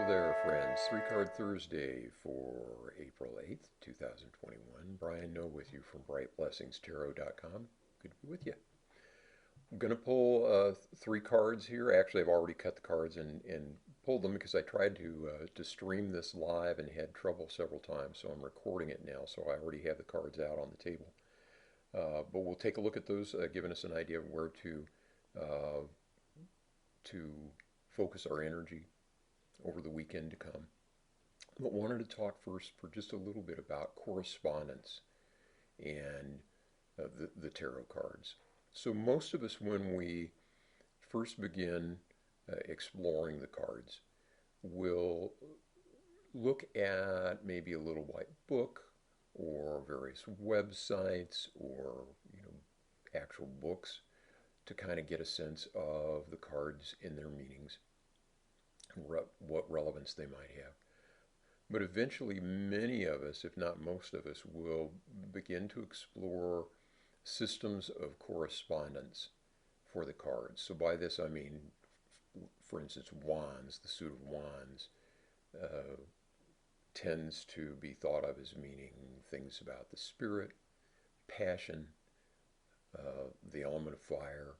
there, friends. Three Card Thursday for April 8th, 2021. Brian Noe with you from brightblessingstarot.com. Good to be with you. I'm going to pull three cards here. Actually, I've already cut the cards and pulled them because I tried to stream this live and had trouble several times. So I'm recording it now, so I already have the cards out on the table. But we'll take a look at those, giving us an idea of where uh, to focus our energy over the weekend to come. But wanted to talk first for just a little bit about correspondence and the tarot cards. So most of us, when we first begin exploring the cards, will look at maybe a little white book or various websites or actual books to kind of get a sense of the cards and their meanings and what relevance they might have. But eventually, many of us, if not most of us, will begin to explore systems of correspondence for the cards. So by this I mean, for instance, wands, the suit of wands, uh, tends to be thought of as meaning things about the spirit, passion, the element of fire,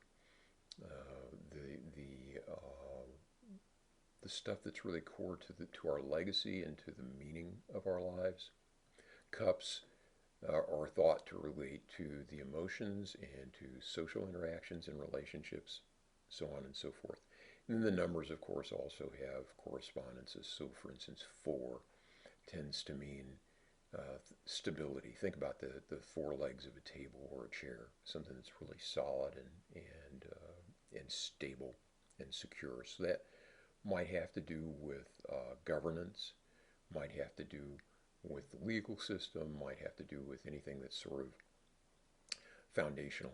the stuff that's really core to our legacy and to the meaning of our lives. Cups are thought to relate to the emotions and to social interactions and relationships, so on and so forth. And then the numbers, of course, also have correspondences. So, for instance, 4 tends to mean stability. Think about the four legs of a table or a chair, something that's really solid and stable and secure. So that might have to do with governance, might have to do with the legal system, might have to do with anything that's sort of foundational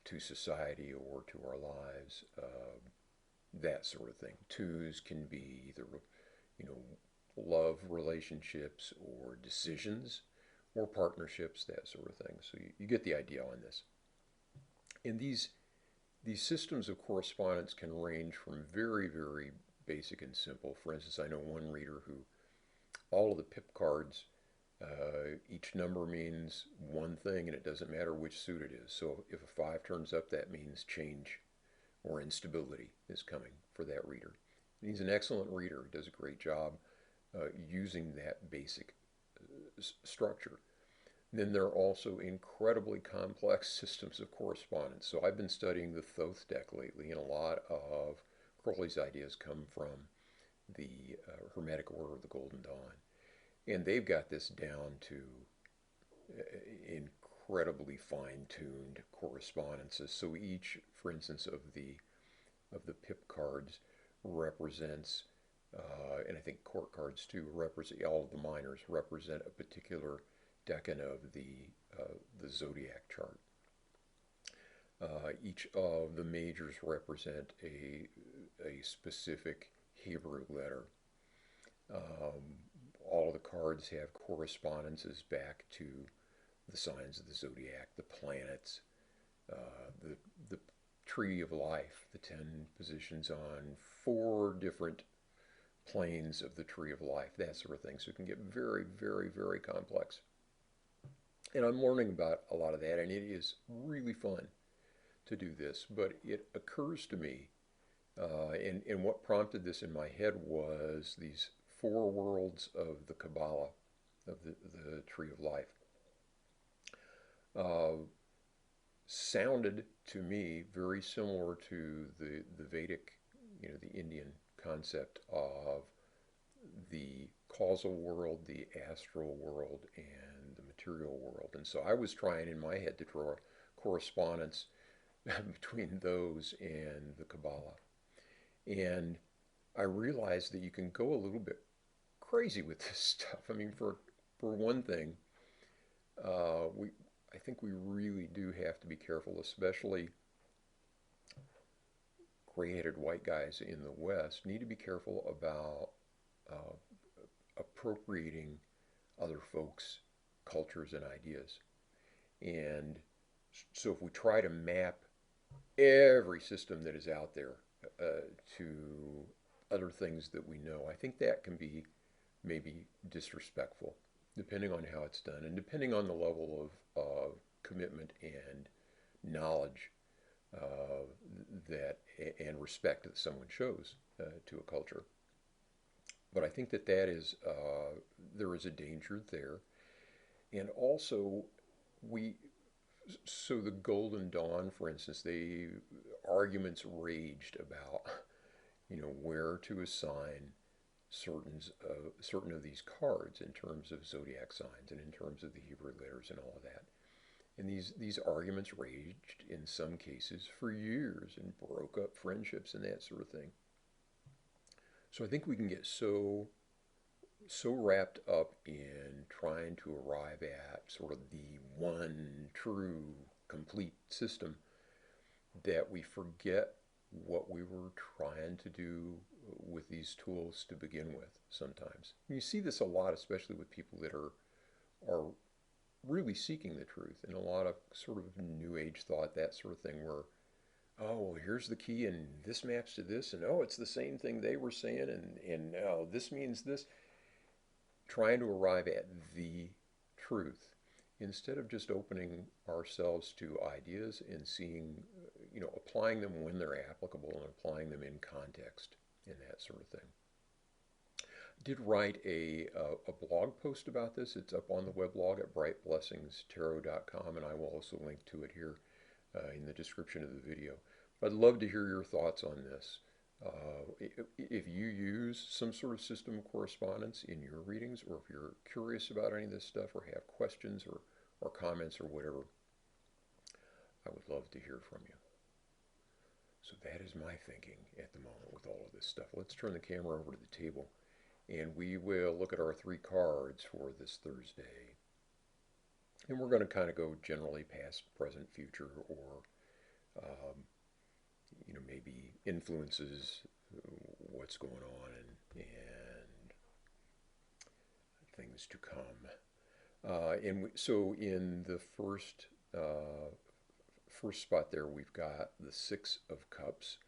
to society or to our lives, that sort of thing. Twos can be either, you know, love relationships or decisions or partnerships, that sort of thing. So you get the idea on this. And these systems of correspondence can range from very, very basic and simple. For instance, I know one reader who all of the pip cards, each number means one thing and it doesn't matter which suit it is. So if a 5 turns up, that means change or instability is coming for that reader. And he's an excellent reader, does a great job using that basic structure. Then there are also incredibly complex systems of correspondence. So I've been studying the Thoth deck lately, and a lot of Crowley's ideas come from the Hermetic Order of the Golden Dawn. And they've got this down to incredibly fine-tuned correspondences. So each, for instance, of the pip cards represents, and I think court cards too, represent all of the minors represent a particular decan of the zodiac chart. Each of the majors represent a specific Hebrew letter. All of the cards have correspondences back to the signs of the zodiac, the planets, the tree of life, the 10 positions on 4 different planes of the tree of life, that sort of thing. So it can get very, very, very complex. And I'm learning about a lot of that, and it is really fun to do this. But it occurs to me, and what prompted this in my head was these 4 worlds of the Kabbalah, of the tree of life. Sounded to me very similar to the Vedic, the Indian concept of the causal world, the astral world, and the material world. And so I was trying in my head to draw a correspondence between those and the Kabbalah. And I realized that you can go a little bit crazy with this stuff. I mean, for one thing, I think we really do have to be careful, especially gray-headed white guys in the West need to be careful about uh, appropriating other folks' cultures and ideas. And so if we try to map every system that is out there to other things that we know. I think that can be maybe disrespectful, depending on how it's done and depending on the level of commitment and knowledge uh, that and respect that someone shows to a culture. But I think that there is a danger there, and also we so the Golden Dawn, for instance, they arguments raged about where to assign certain of these cards in terms of zodiac signs and in terms of the Hebrew letters and all of that. And these arguments raged in some cases for years and broke up friendships and that sort of thing. So I think we can get so wrapped up in trying to arrive at sort of the one true complete system that we forget what we were trying to do with these tools to begin with sometimes. And you see this a lot, especially with people that are really seeking the truth and a lot of sort of new age thought, that sort of thing, where, oh, well, here's the key and this maps to this, and oh, it's the same thing they were saying, and oh, this means this. Trying to arrive at the truth instead of just opening ourselves to ideas and seeing, applying them when they're applicable and applying them in context and that sort of thing. I did write a blog post about this. It's up on the weblog at brightblessingstarot.com, and I will also link to it here in the description of the video. But I'd love to hear your thoughts on this. If you use some sort of system of correspondence in your readings, or if you're curious about any of this stuff or have questions or comments or whatever, I would love to hear from you. So that is my thinking at the moment with all of this stuff. Let's turn the camera over to the table and we will look at our 3 cards for this Thursday. And we're going to kind of go generally past, present, future, or maybe influences what's going on and things to come. So in the first spot there, we've got the 6 of Cups,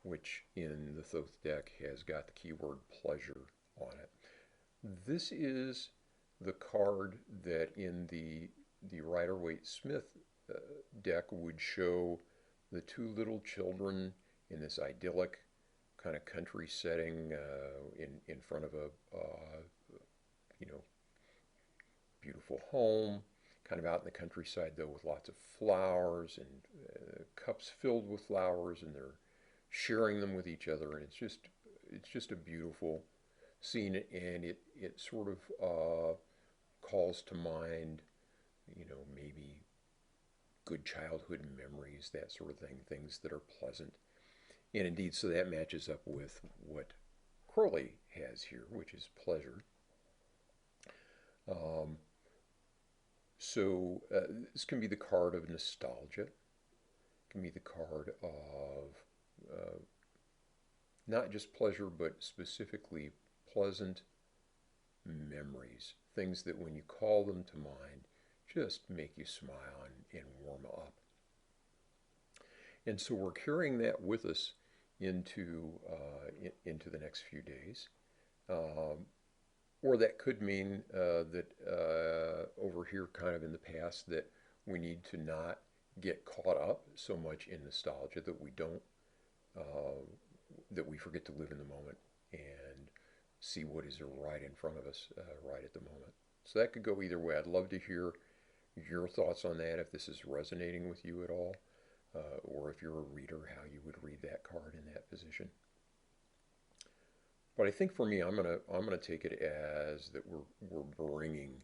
which in the Thoth deck has got the keyword pleasure on it. This is the card that in the Rider-Waite-Smith deck would show the 2 little children in this idyllic kind of country setting in front of a beautiful home, kind of out in the countryside though, with lots of flowers and cups filled with flowers, and they're sharing them with each other, and it's just a beautiful scene, and it sort of calls to mind maybe good childhood memories, that sort of thing, things that are pleasant. And indeed, so that matches up with what Crowley has here, which is pleasure. This can be the card of nostalgia. It can be the card of not just pleasure, but specifically pleasant memories, things that when you call them to mind, just make you smile and warm up. And so we're carrying that with us into the next few days. Or that could mean that over here kind of in the past that we need to not get caught up so much in nostalgia that we don't, that we forget to live in the moment and see what is right in front of us right at the moment. So that could go either way. I'd love to hear your thoughts on that, if this is resonating with you at all, or if you're a reader, how you would read that card in that position. But I think for me, I'm gonna take it as that we're bringing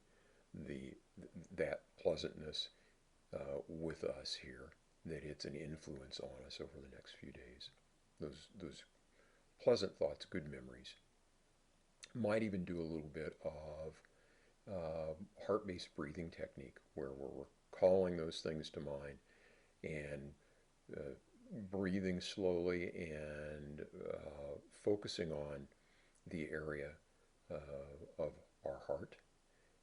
that pleasantness with us here, that it's an influence on us over the next few days. Those pleasant thoughts, good memories. Might even do a little bit of heart-based breathing technique, where we're calling those things to mind and breathing slowly and focusing on the area of our heart,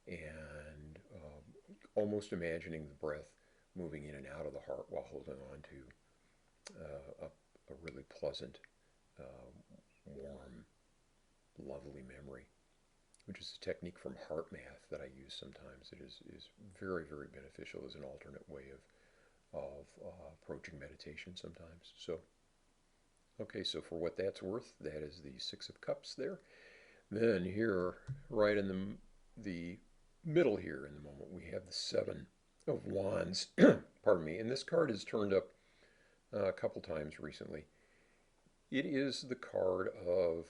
and almost imagining the breath moving in and out of the heart while holding on to a really pleasant, warm, lovely memory, which is a technique from heart math that I use sometimes. It is very, very beneficial as an alternate way of approaching meditation sometimes. So, okay, so for what that's worth, that is the Six of Cups there. Then here, right in the middle here in the moment, we have the Seven of Wands. Pardon me. And this card has turned up a couple times recently. It is the card of,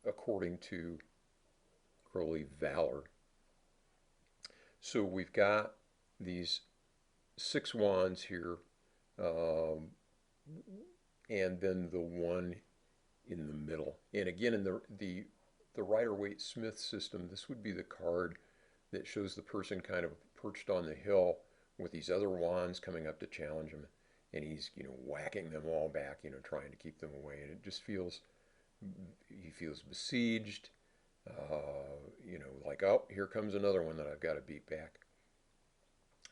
according to Crowley, valor. So we've got these 6 wands here, and then the one in the middle. And again, in the Rider-Waite-Smith system, this would be the card that shows the person kind of perched on the hill with these other wands coming up to challenge him, and he's whacking them all back, trying to keep them away, and it just feels he feels besieged, like, oh, here comes another one that I've got to beat back.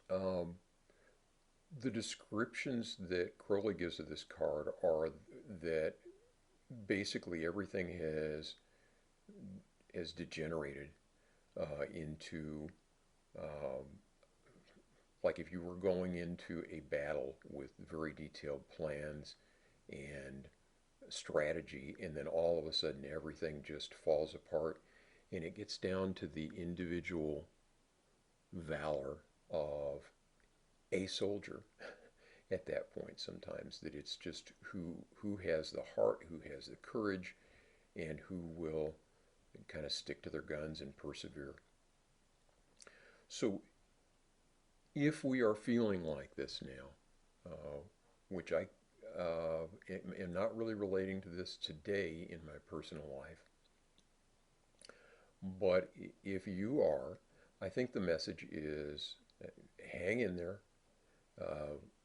The descriptions that Crowley gives of this card are that basically everything has degenerated into, like if you were going into a battle with very detailed plans and strategy, and then all of a sudden everything just falls apart, and it gets down to the individual valor of a soldier at that point sometimes, that it's just who has the heart, who has the courage, and who will kind of stick to their guns and persevere. So if we are feeling like this now, which I am not really relating to this today in my personal life, but if you are, I think the message is hang in there.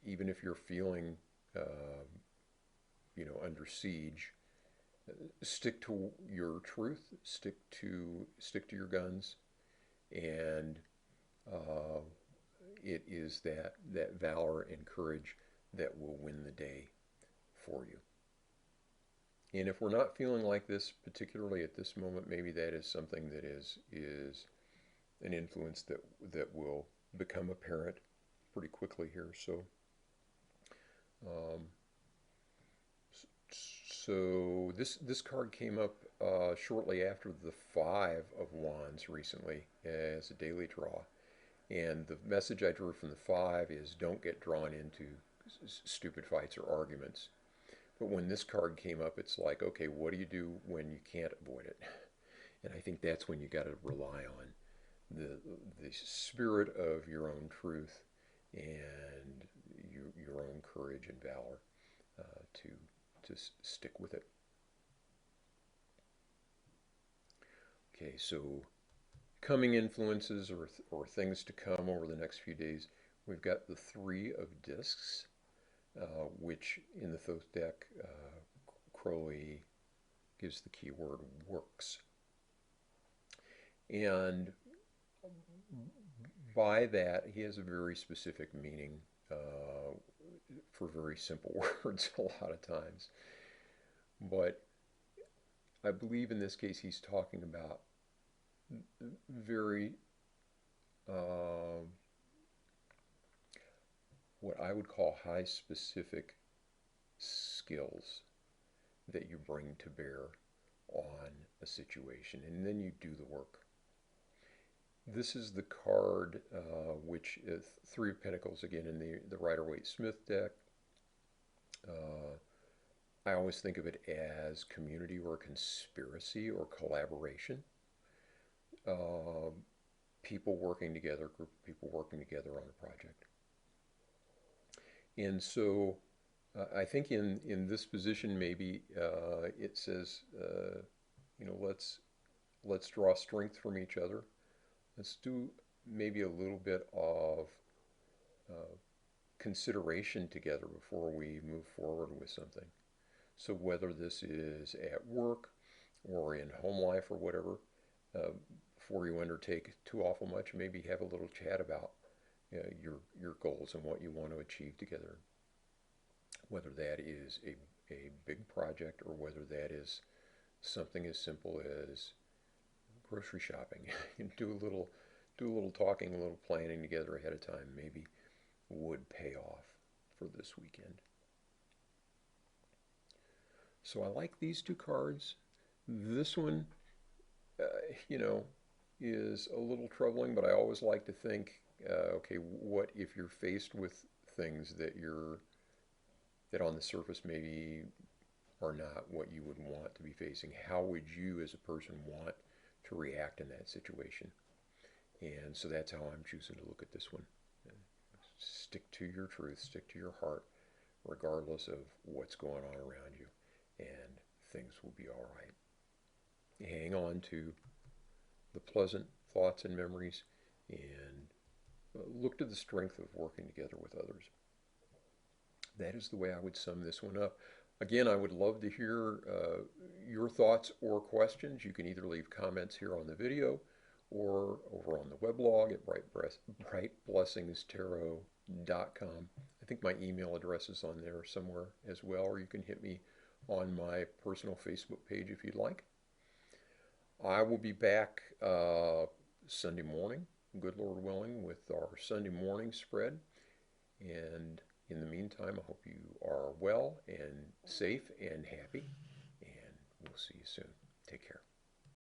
Even if you're feeling, under siege, stick to your truth, stick to your guns, and it is that valor and courage that will win the day for you. And if we're not feeling like this, particularly at this moment, maybe that is something that is an influence that will become apparent pretty quickly here. So this card came up shortly after the 5 of Wands recently as a daily draw, and the message I drew from the 5 is don't get drawn into stupid fights or arguments. But when this card came up, it's like, okay, what do you do when you can't avoid it? And I think that's when you got to rely on the spirit of your own truth and your own courage and valor to stick with it. Okay, so coming influences or things to come over the next few days. We've got the 3 of Discs, which in the Thoth deck, Crowley gives the keyword works. And by that, he has a very specific meaning for very simple words a lot of times. But I believe in this case he's talking about very what I would call high specific skills that you bring to bear on a situation, and then you do the work. This is the card which is 3 of Pentacles, again in the Rider-Waite-Smith deck. I always think of it as community or conspiracy or collaboration. People working together, group of people working together on a project. And so I think in this position maybe it says, let's draw strength from each other. Let's do maybe a little bit of consideration together before we move forward with something. So whether this is at work or in home life or whatever, before you undertake too awful much, maybe have a little chat about your goals and what you want to achieve together. Whether that is a big project or whether that is something as simple as grocery shopping. Do a little talking, a little planning together ahead of time maybe would pay off for this weekend. So I like these two cards. This one, uh, you know, is a little troubling, but I always like to think, okay, what if you're faced with things that on the surface maybe are not what you would want to be facing? How would you as a person want to react in that situation? And so that's how I'm choosing to look at this one. Stick to your truth, stick to your heart, regardless of what's going on around you, and things will be all right. Hang on to the pleasant thoughts and memories, and look to the strength of working together with others. That is the way I would sum this one up. Again, I would love to hear your thoughts or questions. You can either leave comments here on the video or over on the weblog at brightblessingstarot.com. I think my email address is on there somewhere as well, or you can hit me on my personal Facebook page if you'd like. I will be back Sunday morning, good Lord willing, with our Sunday morning spread. And in the meantime, I hope you are well and safe and happy, and we'll see you soon. Take care.